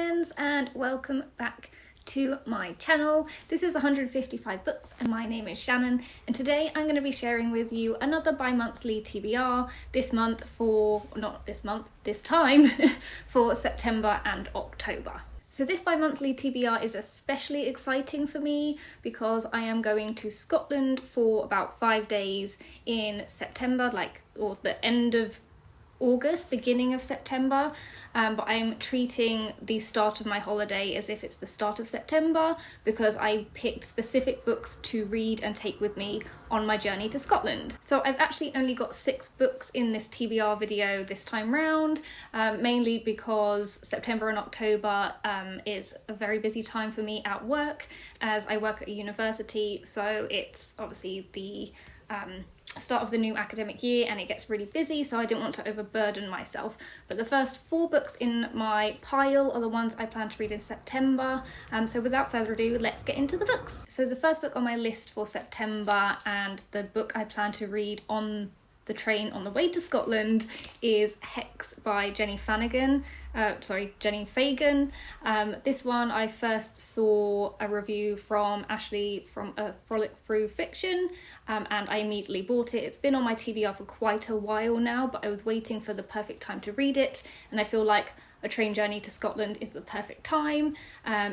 friends, and welcome back to my channel. This is 155 books and my name is Shannon, and today I'm going to be sharing with you another bi-monthly TBR this time for September and October. So this bi-monthly TBR is especially exciting for me because I am going to Scotland for about 5 days in September, or the end of August, beginning of September, but I'm treating the start of my holiday as if it's the start of September because I picked specific books to read and take with me on my journey to Scotland. So I've actually only got 6 books in this TBR video this time round, mainly because September and October is a very busy time for me at work as I work at a university, so it's obviously the start of the new academic year and it gets really busy, so I didn't want to overburden myself. But the first 4 books in my pile are the ones I plan to read in September, so without further ado, let's get into the books. So the first book on my list for September and the book I plan to read on the train on the way to Scotland is Hex by Jenny Fagan. This one I first saw a review from Ashley from A Frolic Through Fiction, and I immediately bought it. It's been on my TBR for quite a while now, but I was waiting for the perfect time to read it, and I feel like a train journey to Scotland is the perfect time,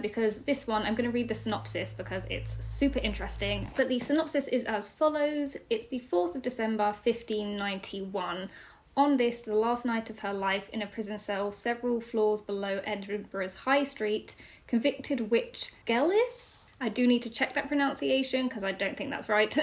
because this one, I'm going to read the synopsis because it's super interesting. But the synopsis is as follows. It's the 4th of December 1591. On this, the last night of her life in a prison cell several floors below Edinburgh's High Street, convicted witch Gellis, I do need to check that pronunciation because I don't think that's right,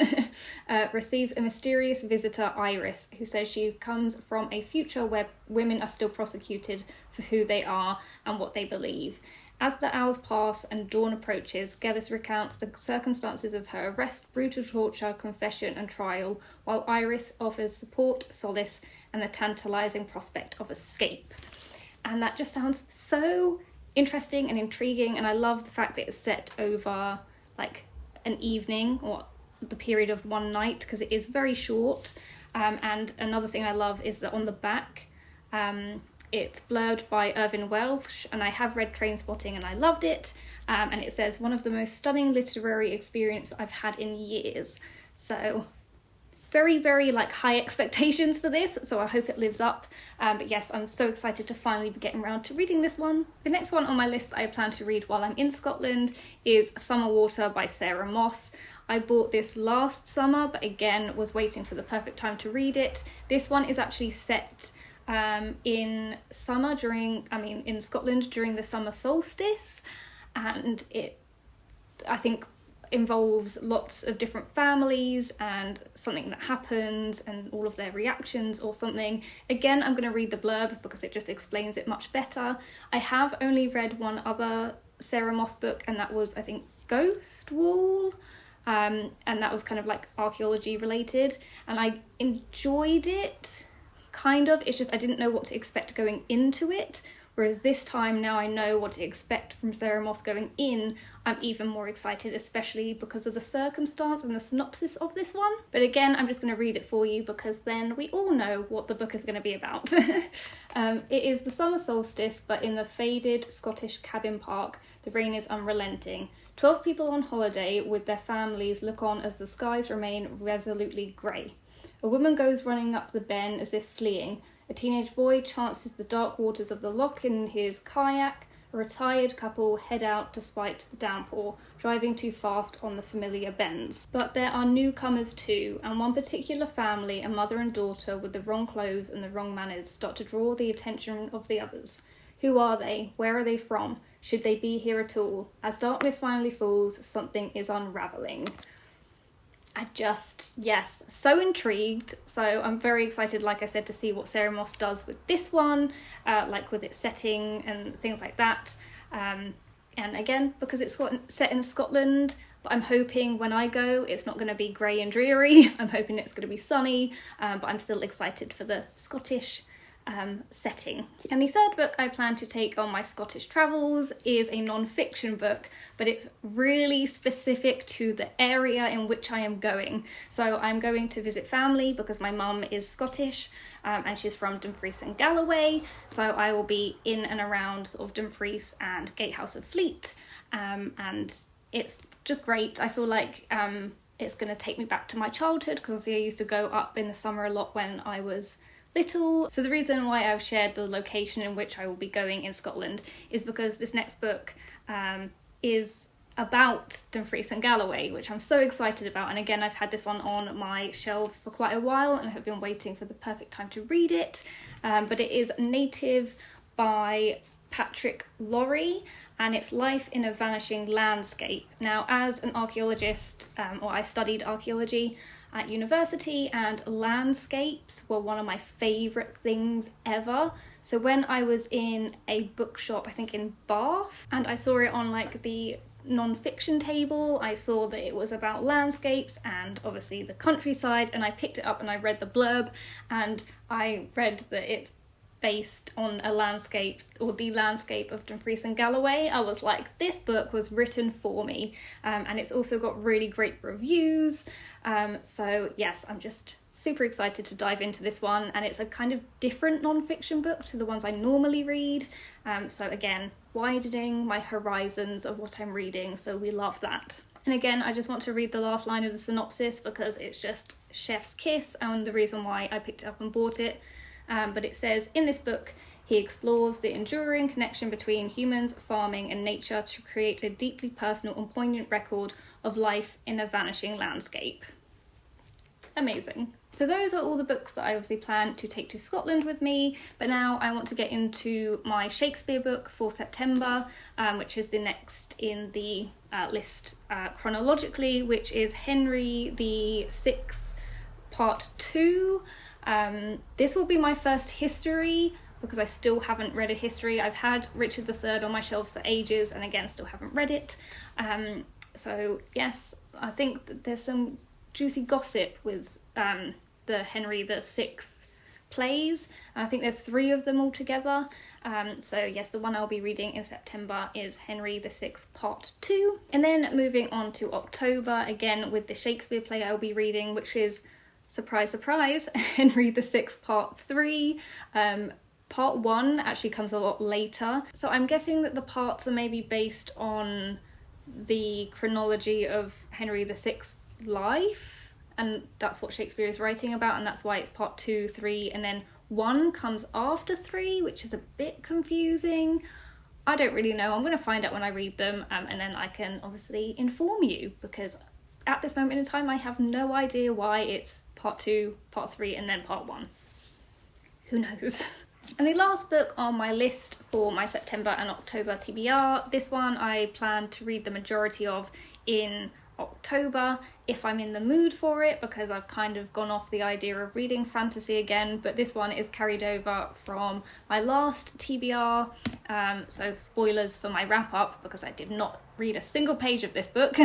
receives a mysterious visitor, Iris, who says she comes from a future where women are still prosecuted for who they are and what they believe. As the hours pass and dawn approaches, Gellis recounts the circumstances of her arrest, brutal torture, confession and trial, while Iris offers support, solace and the tantalising prospect of escape. And that just sounds so interesting and intriguing, and I love the fact that it's set over like an evening or the period of one night because it is very short. And another thing I love is that on the back it's blurred by Irvine Welsh, and I have read Trainspotting and I loved it, and it says one of the most stunning literary experiences I've had in years. So very, very high expectations for this, so I hope it lives up. But yes, I'm so excited to finally be getting around to reading this one. The next one on my list I plan to read while I'm in Scotland is Summer Water by Sarah Moss. I bought this last summer, but again was waiting for the perfect time to read it. This one is actually set in Scotland during the summer solstice, and it, I think, involves lots of different families and something that happens and all of their reactions or something. Again, I'm going to read the blurb because it just explains it much better. I have only read one other Sarah Moss book, and that was, I think, Ghost Wall, and that was kind of archaeology related, and I enjoyed it, kind of. It's just I didn't know what to expect going into it. Whereas this time, now I know what to expect from Sarah Moss going in, I'm even more excited, especially because of the circumstance and the synopsis of this one. But again, I'm just going to read it for you because then we all know what the book is going to be about. It is the summer solstice, but in the faded Scottish cabin park, the rain is unrelenting. 12 people on holiday with their families look on as the skies remain resolutely grey. A woman goes running up the ben as if fleeing. A teenage boy chances the dark waters of the loch in his kayak. A retired couple head out despite the downpour, driving too fast on the familiar bends. But there are newcomers too, and one particular family, a mother and daughter with the wrong clothes and the wrong manners, start to draw the attention of the others. Who are they? Where are they from? Should they be here at all? As darkness finally falls, something is unravelling. So intrigued. So I'm very excited, like I said, to see what Sarah Moss does with this one, with its setting and things like that. And again, because it's set in Scotland, but I'm hoping when I go, it's not going to be grey and dreary. I'm hoping it's going to be sunny, but I'm still excited for the Scottish setting. And the third book I plan to take on my Scottish travels is a non-fiction book, but it's really specific to the area in which I am going. So I'm going to visit family because my mum is Scottish, and she's from Dumfries and Galloway, so I will be in and around sort of Dumfries and Gatehouse of Fleet, and it's just great. I feel like it's going to take me back to my childhood, because obviously I used to go up in the summer a lot when I was little. So the reason why I've shared the location in which I will be going in Scotland is because this next book is about Dumfries and Galloway, which I'm so excited about. And again, I've had this one on my shelves for quite a while and have been waiting for the perfect time to read it. But it is Native by Patrick Lorre, and it's Life in a Vanishing Landscape. Now, as an archaeologist, or I studied archaeology at university, and landscapes were one of my favourite things ever. So when I was in a bookshop, I think in Bath, and I saw it on like the non-fiction table, I saw that it was about landscapes and obviously the countryside, and I picked it up and I read the blurb, and I read that it's based on a landscape, or the landscape of Dumfries and Galloway. I was like, this book was written for me, and it's also got really great reviews. So yes, I'm just super excited to dive into this one, and it's a kind of different non-fiction book to the ones I normally read. So again, widening my horizons of what I'm reading, so we love that. And again, I just want to read the last line of the synopsis because it's just chef's kiss, and the reason why I picked it up and bought it. But it says, in this book, he explores the enduring connection between humans, farming and nature to create a deeply personal and poignant record of life in a vanishing landscape. Amazing. So those are all the books that I obviously plan to take to Scotland with me, but now I want to get into my Shakespeare book for September, which is the next in the list chronologically, which is Henry VI, Part 2. This will be my first history, because I still haven't read a history. I've had Richard III on my shelves for ages, and again, still haven't read it. So yes, I think that there's some juicy gossip with the Henry VI plays. I think there's 3 of them altogether. So yes, the one I'll be reading in September is Henry VI Part 2. And then moving on to October, again with the Shakespeare play I'll be reading, which is, surprise, surprise, Henry VI Part 3. Part 1 actually comes a lot later. So I'm guessing that the parts are maybe based on the chronology of Henry VI's life, and that's what Shakespeare is writing about, and that's why it's Part 2, 3, and then 1 comes after 3, which is a bit confusing. I don't really know. I'm going to find out when I read them, and then I can obviously inform you, because at this moment in time I have no idea why it's Part 2, Part 3, and then Part 1. Who knows? And the last book on my list for my September and October TBR, this one I plan to read the majority of in October if I'm in the mood for it, because I've kind of gone off the idea of reading fantasy again, but this one is carried over from my last TBR, so spoilers for my wrap up because I did not read a single page of this book.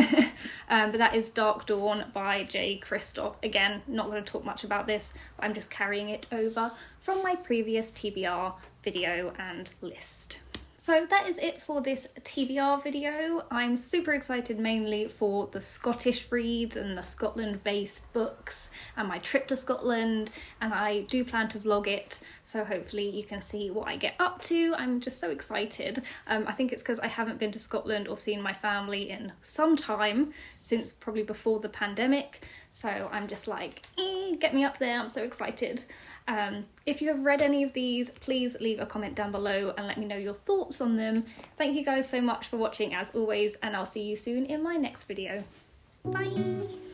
But that is Dark Dawn by J. Christoph. Again, not going to talk much about this, but I'm just carrying it over from my previous TBR video and list. So that is it for this TBR video. I'm super excited mainly for the Scottish reads and the Scotland-based books and my trip to Scotland, and I do plan to vlog it, so hopefully you can see what I get up to. I'm just so excited. I think it's because I haven't been to Scotland or seen my family in some time, since probably before the pandemic, so I'm just like, get me up there, I'm so excited. If you have read any of these, please leave a comment down below and let me know your thoughts on them. Thank you guys so much for watching as always, and I'll see you soon in my next video. Bye!